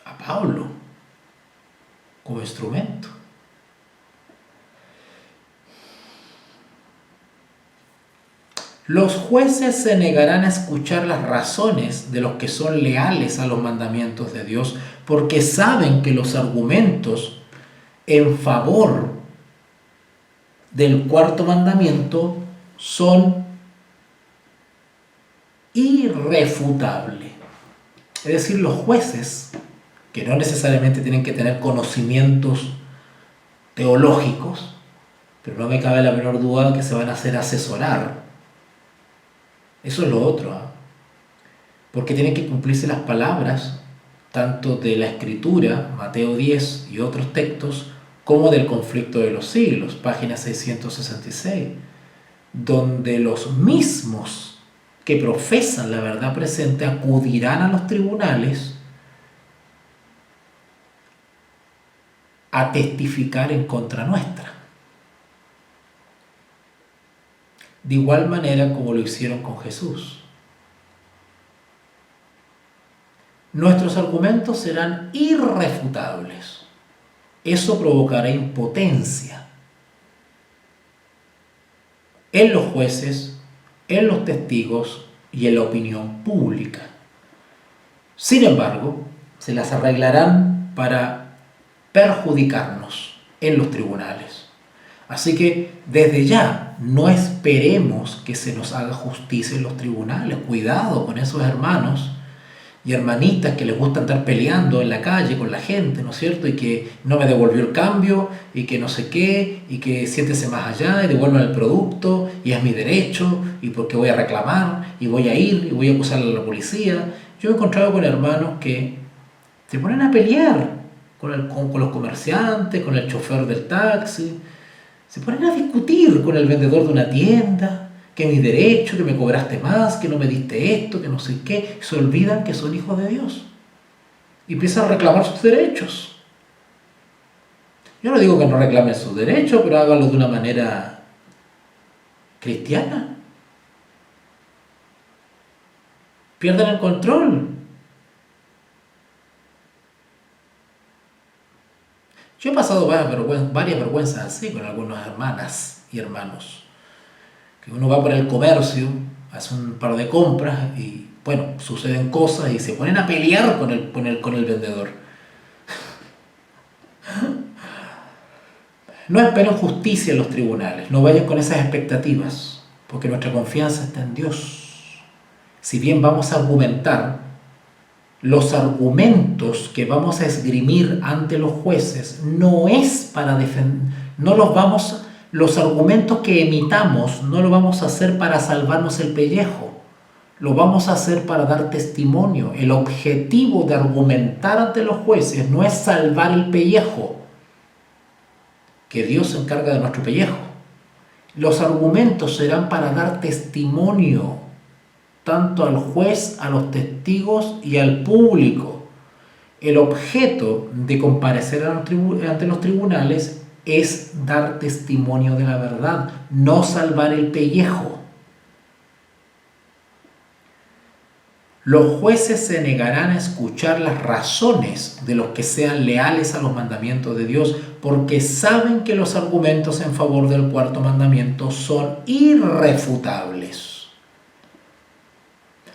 a Pablo como instrumento. Los jueces se negarán a escuchar las razones de los que son leales a los mandamientos de Dios, porque saben que los argumentos en favor del cuarto mandamiento son irrefutables. Es decir, los jueces, que no necesariamente tienen que tener conocimientos teológicos, pero no me cabe la menor duda que se van a hacer asesorar. Eso es lo otro, ¿eh? Porque tienen que cumplirse las palabras tanto de la Escritura, Mateo 10 y otros textos, como del conflicto de los siglos, página 666, donde los mismos que profesan la verdad presente acudirán a los tribunales a testificar en contra nuestra. De igual manera como lo hicieron con Jesús. Nuestros argumentos serán irrefutables. Eso provocará impotencia en los jueces, en los testigos y en la opinión pública. Sin embargo, se las arreglarán para perjudicarnos en los tribunales. Así que desde ya no esperemos que se nos haga justicia en los tribunales. Cuidado con esos hermanos y hermanitas que les gusta andar peleando en la calle con la gente, ¿no es cierto? Y que no me devolvió el cambio, y que no sé qué, y que siéntese más allá y devuelvan el producto, y es mi derecho, y porque voy a reclamar, y voy a ir, y voy a acusar a la policía. Yo he encontrado con hermanos que se ponen a pelear con los comerciantes, con el chofer del taxi, se ponen a discutir con el vendedor de una tienda, que mi derecho, que me cobraste más, que no me diste esto, que no sé qué. Se olvidan que son hijos de Dios y empiezan a reclamar sus derechos. Yo no digo que no reclamen sus derechos, pero háganlo de una manera cristiana. Pierden el control. Yo he pasado varias vergüenzas así con algunas hermanas y hermanos. Que uno va por el comercio, hace un par de compras y, bueno, suceden cosas y se ponen a pelear con el vendedor. No esperen justicia en los tribunales, no vayan con esas expectativas, porque nuestra confianza está en Dios. Si bien vamos a argumentar, los argumentos que vamos a esgrimir ante los jueces no es para defender, los argumentos que emitamos no lo vamos a hacer para salvarnos el pellejo, lo vamos a hacer para dar testimonio. El objetivo de argumentar ante los jueces no es salvar el pellejo, que Dios se encarga de nuestro pellejo. Los argumentos serán para dar testimonio, tanto al juez, a los testigos y al público. El objeto de comparecer ante los tribunales es dar testimonio de la verdad, no salvar el pellejo. Los jueces se negarán a escuchar las razones de los que sean leales a los mandamientos de Dios, porque saben que los argumentos en favor del cuarto mandamiento son irrefutables.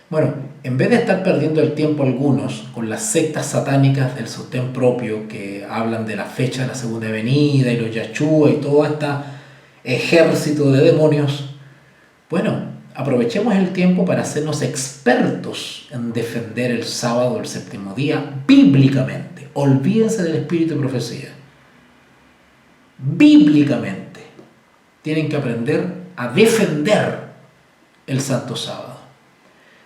Bueno, en vez de estar perdiendo el tiempo algunos con las sectas satánicas del sostén propio que hablan de la fecha de la segunda venida y los Yahshua y todo este ejército de demonios, bueno, aprovechemos el tiempo para hacernos expertos en defender el sábado, el séptimo día, bíblicamente. Olvídense del espíritu de profecía. Bíblicamente tienen que aprender a defender el santo sábado.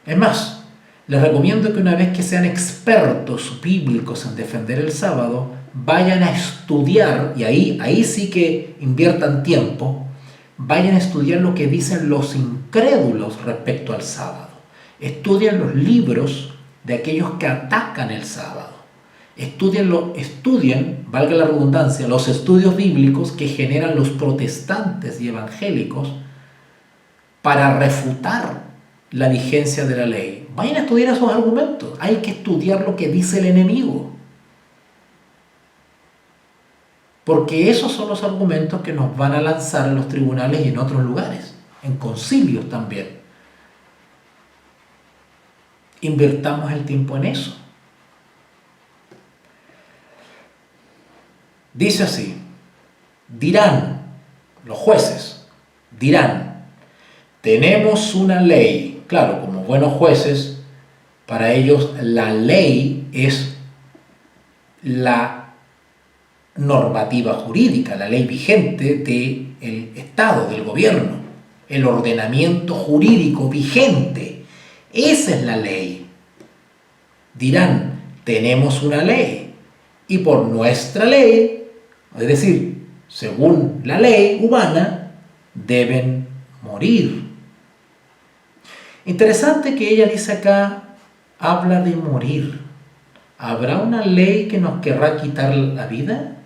Es más, les recomiendo que una vez que sean expertos bíblicos en defender el sábado, vayan a estudiar, y ahí sí que inviertan tiempo, vayan a estudiar lo que dicen los incrédulos respecto al sábado. Estudien los libros de aquellos que atacan el sábado. Estudien, valga la redundancia, los estudios bíblicos que generan los protestantes y evangélicos para refutar la vigencia de la ley. Vayan a estudiar esos argumentos. Hay que estudiar lo que dice el enemigo, porque esos son los argumentos que nos van a lanzar en los tribunales y en otros lugares, en concilios también. Invertamos el tiempo en eso. Dice así: dirán, los jueces dirán, tenemos una ley. Claro, como buenos jueces, para ellos la ley es la normativa jurídica, la ley vigente del Estado, del gobierno, el ordenamiento jurídico vigente. Esa es la ley. Dirán, tenemos una ley, y por nuestra ley, es decir, según la ley humana, deben morir. Interesante que ella dice acá, habla de morir. ¿Habrá una ley que nos querrá quitar la vida?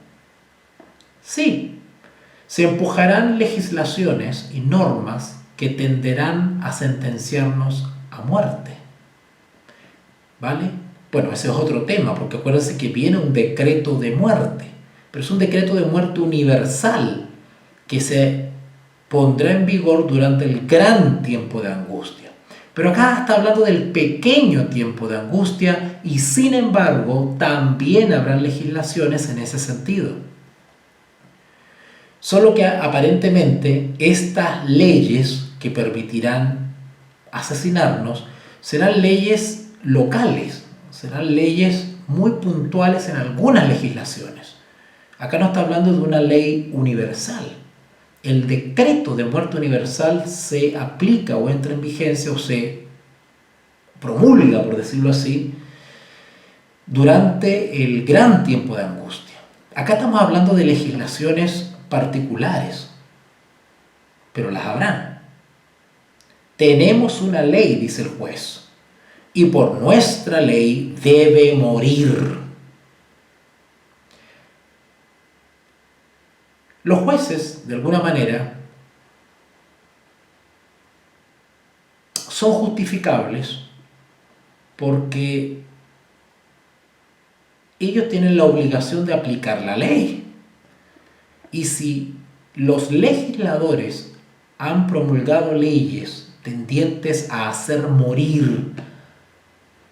Sí, se empujarán legislaciones y normas que tenderán a sentenciarnos a muerte. ¿Vale? Bueno, ese es otro tema, porque acuérdense que viene un decreto de muerte, pero es un decreto de muerte universal que se pondrá en vigor durante el gran tiempo de angustia. Pero acá está hablando del pequeño tiempo de angustia y sin embargo también habrá legislaciones en ese sentido. Solo que aparentemente estas leyes que permitirán asesinarnos serán leyes locales, serán leyes muy puntuales en algunas legislaciones. Acá no está hablando de una ley universal. El decreto de muerte universal se aplica o entra en vigencia o se promulga, por decirlo así, durante el gran tiempo de angustia. Acá estamos hablando de legislaciones particulares, pero las habrán. Tenemos una ley, dice el juez, y por nuestra ley debe morir. Los jueces, de alguna manera, son justificables porque ellos tienen la obligación de aplicar la ley. Y si los legisladores han promulgado leyes tendientes a hacer morir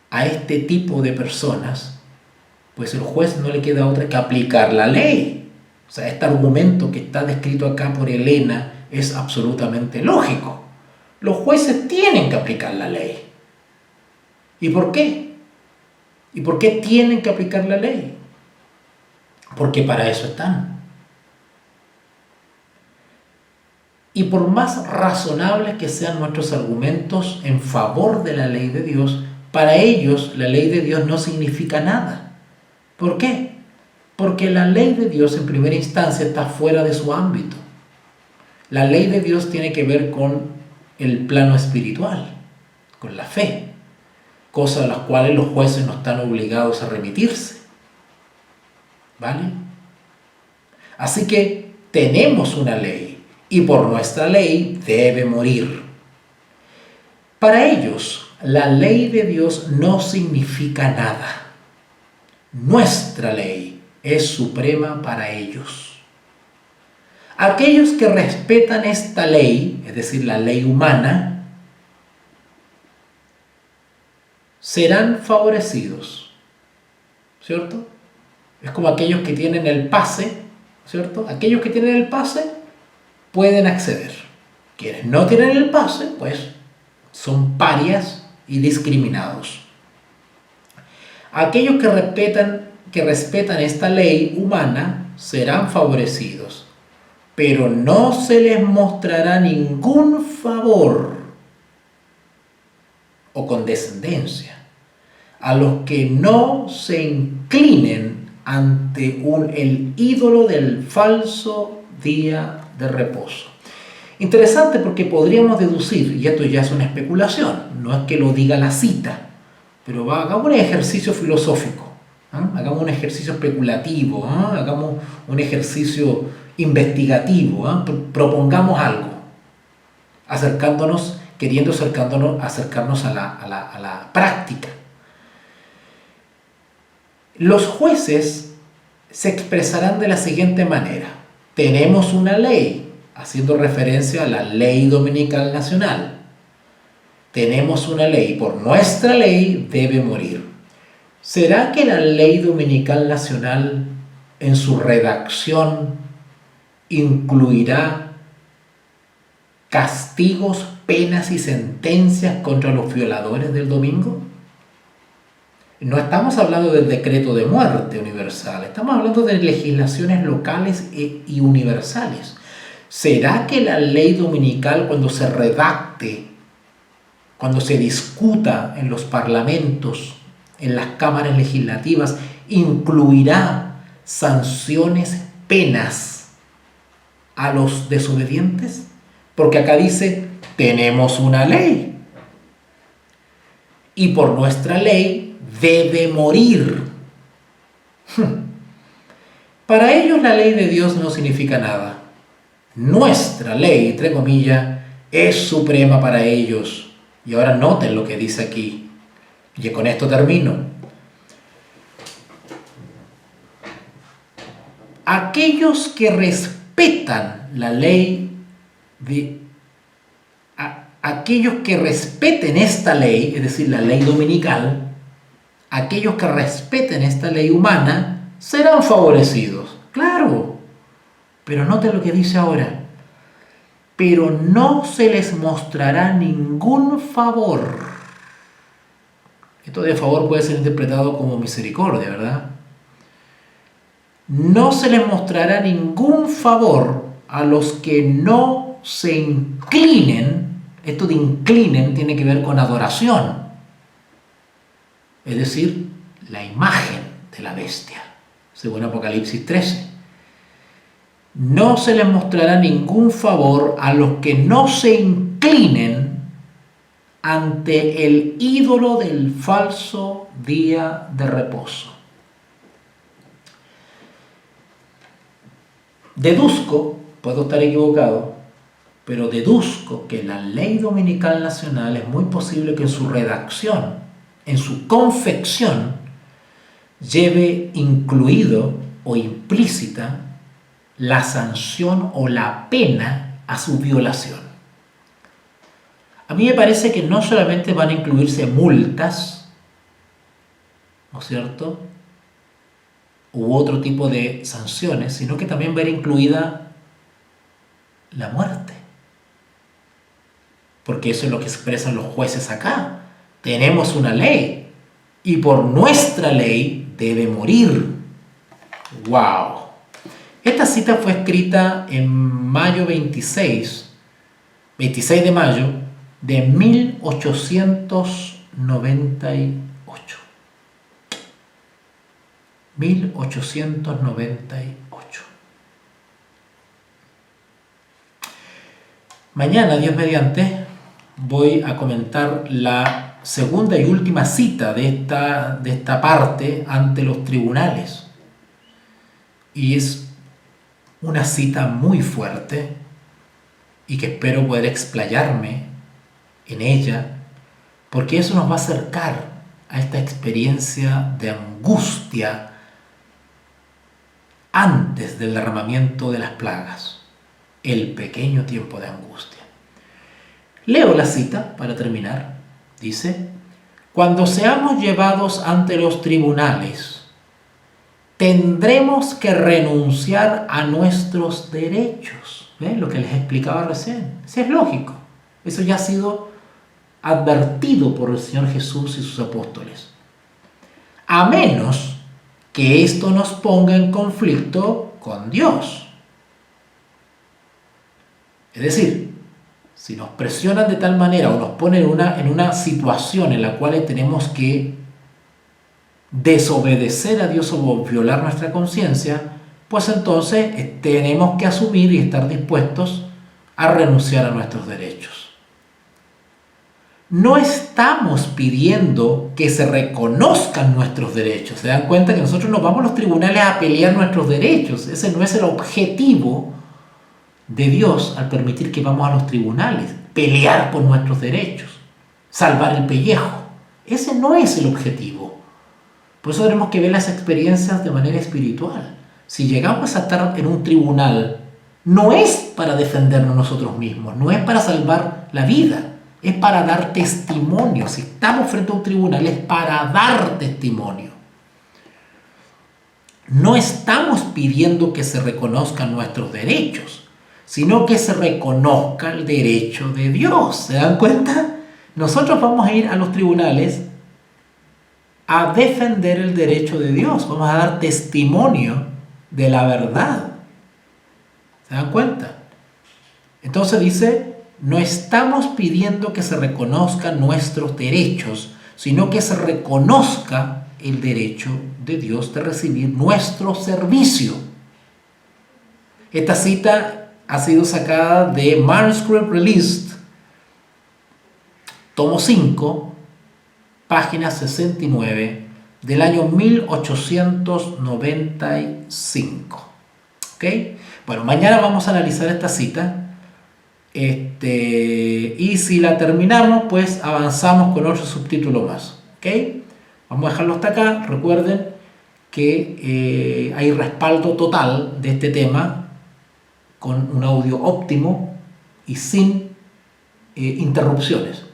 a este tipo de personas, pues el juez no le queda otra que aplicar la ley. O sea, este argumento que está descrito acá por Elena es absolutamente lógico. Los jueces tienen que aplicar la ley. ¿Y por qué? ¿Y por qué tienen que aplicar la ley? Porque para eso están. Y por más razonables que sean nuestros argumentos en favor de la ley de Dios, para ellos la ley de Dios no significa nada. ¿Por qué? Porque la ley de Dios en primera instancia está fuera de su ámbito. La ley de Dios tiene que ver con el plano espiritual, con la fe, cosas a las cuales los jueces no están obligados a remitirse. ¿Vale? Así que tenemos una ley y por nuestra ley debe morir. Para ellos, la ley de Dios no significa nada. Nuestra ley es suprema para ellos. Aquellos que respetan esta ley, es decir, la ley humana, serán favorecidos, ¿cierto? Es como aquellos que tienen el pase, ¿cierto? Aquellos que tienen el pase pueden acceder. Quienes no tienen el pase, pues, son parias y discriminados. Aquellos que respetan esta ley humana serán favorecidos, pero no se les mostrará ningún favor o condescendencia a los que no se inclinen ante el ídolo del falso día de reposo. Interesante porque podríamos deducir, y esto ya es una especulación, no es que lo diga la cita, pero hagamos un ejercicio filosófico. Hagamos un ejercicio especulativo, hagamos un ejercicio investigativo, propongamos algo, acercarnos a la práctica. Los jueces se expresarán de la siguiente manera: tenemos una ley, haciendo referencia a la ley dominical nacional. Tenemos una ley, por nuestra ley debe morir. ¿Será que la ley dominical nacional en su redacción incluirá castigos, penas y sentencias contra los violadores del domingo? No estamos hablando del decreto de muerte universal, estamos hablando de legislaciones locales y universales. ¿Será que la ley dominical, cuando se redacte, cuando se discuta en los parlamentos, en las cámaras legislativas, incluirá sanciones, penas a los desobedientes? Porque acá dice, tenemos una ley y por nuestra ley debe morir. Para ellos la ley de Dios no significa nada. Nuestra ley, entre comillas, es suprema para ellos. Y ahora noten lo que dice aquí. Y con esto termino. Aquellos que respetan la ley aquellos que respeten esta ley, es decir, la ley dominical, aquellos que respeten esta ley humana, serán favorecidos. Claro, pero noten lo que dice ahora. Pero no se les mostrará ningún favor. Esto de favor puede ser interpretado como misericordia, ¿verdad? No se les mostrará ningún favor a los que no se inclinen. Esto de inclinen tiene que ver con adoración, es decir, la imagen de la bestia, según Apocalipsis 13. No se les mostrará ningún favor a los que no se inclinen ante el ídolo del falso día de reposo. Deduzco, puedo estar equivocado, pero deduzco que la Ley Dominical Nacional es muy posible que en su redacción, en su confección, lleve incluido o implícita la sanción o la pena a su violación. A mí me parece que no solamente van a incluirse multas, ¿no es cierto?, u otro tipo de sanciones, sino que también va a ir incluida la muerte. Porque eso es lo que expresan los jueces acá. Tenemos una ley y por nuestra ley debe morir. ¡Wow! Esta cita fue escrita en mayo 26 de mayo de 1898. 1898. Mañana, Dios mediante, voy a comentar la segunda y última cita de esta parte ante los tribunales. Y es una cita muy fuerte y que espero poder explayarme en ella, porque eso nos va a acercar a esta experiencia de angustia antes del derramamiento de las plagas, el pequeño tiempo de angustia. Leo la cita para terminar. Dice: cuando seamos llevados ante los tribunales, tendremos que renunciar a nuestros derechos. ¿Ven? Lo que les explicaba recién. Eso es lógico. Eso ya ha sido advertido por el Señor Jesús y sus apóstoles. A menos que esto nos ponga en conflicto con Dios. Es decir, si nos presionan de tal manera o nos ponen en una situación en la cual tenemos que desobedecer a Dios o violar nuestra conciencia, pues entonces tenemos que asumir y estar dispuestos a renunciar a nuestros derechos. No estamos pidiendo que se reconozcan nuestros derechos. ¿Se dan cuenta que nosotros no vamos a los tribunales a pelear nuestros derechos? Ese no es el objetivo de Dios al permitir que vamos a los tribunales, pelear por nuestros derechos, salvar el pellejo. Ese no es el objetivo. Por eso tenemos que ver las experiencias de manera espiritual. Si llegamos a estar en un tribunal, no es para defendernos nosotros mismos, no es para salvar la vida, es para dar testimonio. Si estamos frente a un tribunal, es para dar testimonio. No estamos pidiendo que se reconozcan nuestros derechos, sino que se reconozca el derecho de Dios. ¿Se dan cuenta? Nosotros vamos a ir a los tribunales a defender el derecho de Dios. Vamos a dar testimonio de la verdad. ¿Se dan cuenta? Entonces dice, no estamos pidiendo que se reconozcan nuestros derechos, sino que se reconozca el derecho de Dios de recibir nuestro servicio. Esta cita ha sido sacada de Manuscript Released, tomo 5, página 69, del año 1895. ¿Ok? Bueno, mañana vamos a analizar esta cita. Y si la terminamos, pues avanzamos con otro subtítulo más. ¿Ok? Vamos a dejarlo hasta acá. Recuerden que hay respaldo total de este tema con un audio óptimo y sin interrupciones.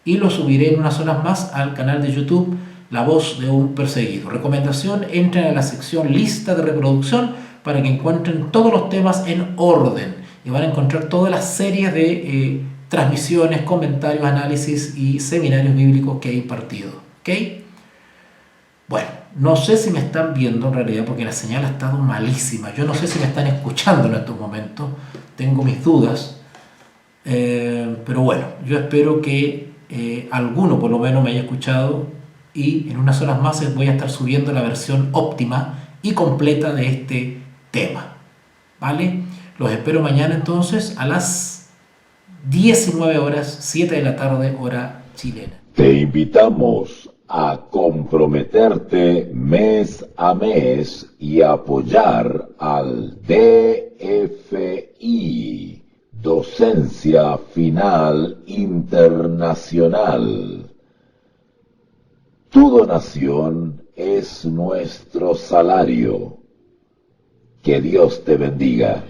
Y lo subiré en unas horas más al canal de YouTube La Voz de un Perseguido. Recomendación: entren a la sección lista de reproducción para que encuentren todos los temas en orden y van a encontrar todas las series de transmisiones, comentarios, análisis y seminarios bíblicos que he impartido. ¿Ok? Bueno, no sé si me están viendo en realidad porque la señal ha estado malísima. Yo no sé si me están escuchando en estos momentos. Tengo mis dudas. Pero bueno, yo espero que alguno por lo menos me haya escuchado y en unas horas más voy a estar subiendo la versión óptima y completa de este tema. ¿Vale? Los espero mañana entonces a las 19 horas, 7 de la tarde, hora chilena. Te invitamos a comprometerte mes a mes y apoyar al DFI, Docencia Final Internacional. Tu donación es nuestro salario. Que Dios te bendiga.